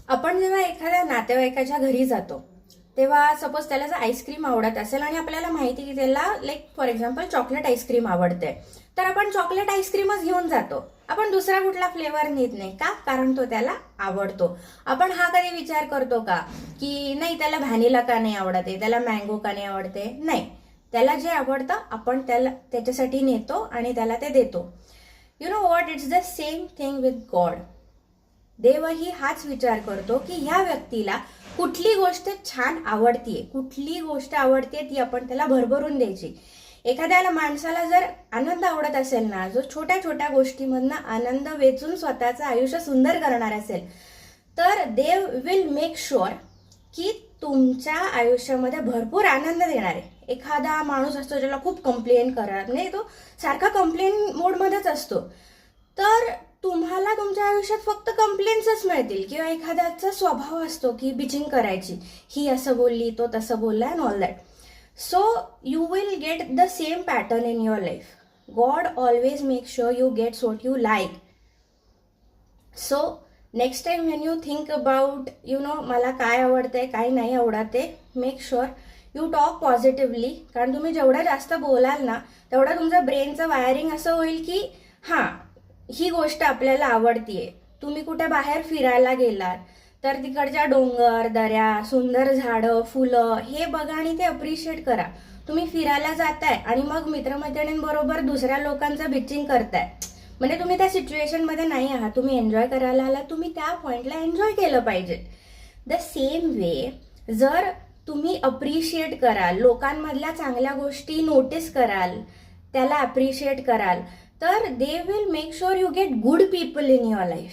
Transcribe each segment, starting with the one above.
आपण जेव्हा एखाद्या नातेवाईकाच्या घरी जातो तेव्हा सपोज त्याला जर आईस्क्रीम आवडत असेल आणि आपल्याला माहिती की त्याला like for example chocolate ice cream आवडते, तर आपण चॉकलेट आईस्क्रीमच घेऊन जातो. आपण दुसरा कुठला फ्लेवर नेत नाही का? कारण तो त्याला आवडतो. आपण हा कधी विचार करतो का की नाही त्याला व्हॅनिला का नाही आवडते, त्याला मँगो का नाही आवडते? नाही, त्याला जे आवडतं आपण त्याला त्याच्यासाठी नेतो आणि त्याला ते देतो. You know what, it's the same thing with God. देवही हाच विचार करतो की ह्या व्यक्तीला कुठली गोष्ट छान आवडतीये, कुठली गोष्ट आवडतीये ती आपण त्याला भरभरून द्यायची. एखाद्याला माणसाला जर आनंद आवडत असेल ना, जो छोट्या छोट्या गोष्टीमधनं आनंद वेचून स्वतःचं आयुष्य सुंदर करणार असेल, तर देव विल मेक शुअर की तुमच्या आयुष्यामध्ये भरपूर आनंद देणार आहे. एखादा माणूस असतो ज्याला खूप कंप्लेन करणार नाही, तो सारखा कंप्लेन मोडमध्येच असतो, तर तुम्हाला तुमच्या आयुष्यात फक्त कंप्लेंट्सच मिळतील. किंवा एखाद्याचा स्वभाव असतो की बिचिंग करायची, ही असं बोलली, तो तसं बोलला and all that. So you will get the same pattern in your life. God always make sure you gets what you like. So next time when you think about मला काय आवडतंय काय नाही आवडते, make sure you talk positively. कारण तुम्ही जेवढा जास्त बोलाल ना तेवढा तुमचं ब्रेनचं वायरिंग असं होईल की हां, ही गोष्ट आपल्याला आवडतीये. तुम्ही कुठे बाहेर फिरायला गेलात तर तिकडच्या डोंगर, दऱ्या, सुंदर झाडं, फुलं हे बघा आणि ते अप्रिशिएट करा. तुम्ही फिरायला जाताय आणि मग मित्रमैत्रिणींबरोबर दुसऱ्या लोकांचं बिचिंग करताय, म्हणजे तुम्ही त्या सिच्युएशनमध्ये नाही आहात, तुम्ही एन्जॉय करायला आलात, तुम्ही त्या पॉइंटला एन्जॉय केलं पाहिजे. द सेम वे जर तुम्ही अप्रिशिएट कराल, लोकांमधल्या चांगल्या गोष्टी नोटीस कराल, त्याला अप्रिशिएट कराल, तर they will make sure you get good people in your life.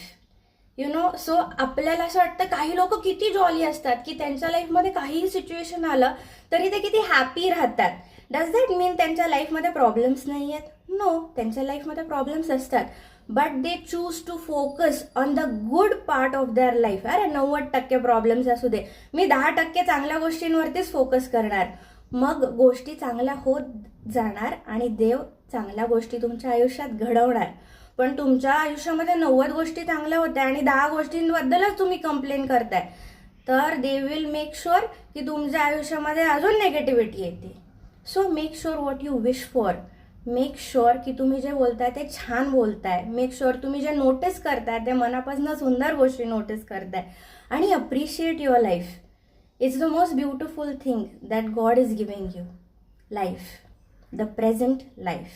So आपल्याला असं वाटतं काही लोक किती जॉली असतात की त्यांच्या लाईफमध्ये काहीही सिच्युएशन आलं तरी ते किती हॅपी राहतात. डज दॅट मीन त्यांच्या लाईफमध्ये प्रॉब्लेम्स नाही आहेत? नो, त्यांच्या लाईफमध्ये प्रॉब्लेम्स असतात, but they choose to focus on the good part of their life. अरे 90% प्रॉब्लेम्स असू दे, मी 10% चांगल्या गोष्टींवरतीच फोकस करणार. मग गोष्टी चांगल्या होत जाणार आणि देव चांगल्या गोष्टी तुमच्या आयुष्यात घडवणार. पण तुमच्या आयुष्यामध्ये 90 गोष्टी चांगल्या होत्या आणि 10 गोष्टींबद्दलच तुम्ही कंप्लेन करताय, तर दे विल मेक शुअर की तुमच्या आयुष्यामध्ये अजून नेगेटिव्हिटी येते. So make sure what you wish for. Make sure की तुम्ही जे बोलताय ते छान बोलताय. मेक शुअर तुम्ही जे नोटीस करताय ते मनापासून सुंदर गोष्टी नोटीस करताय. आणि appreciate your life. It's the most beautiful thing that God is giving you. Life, the present life.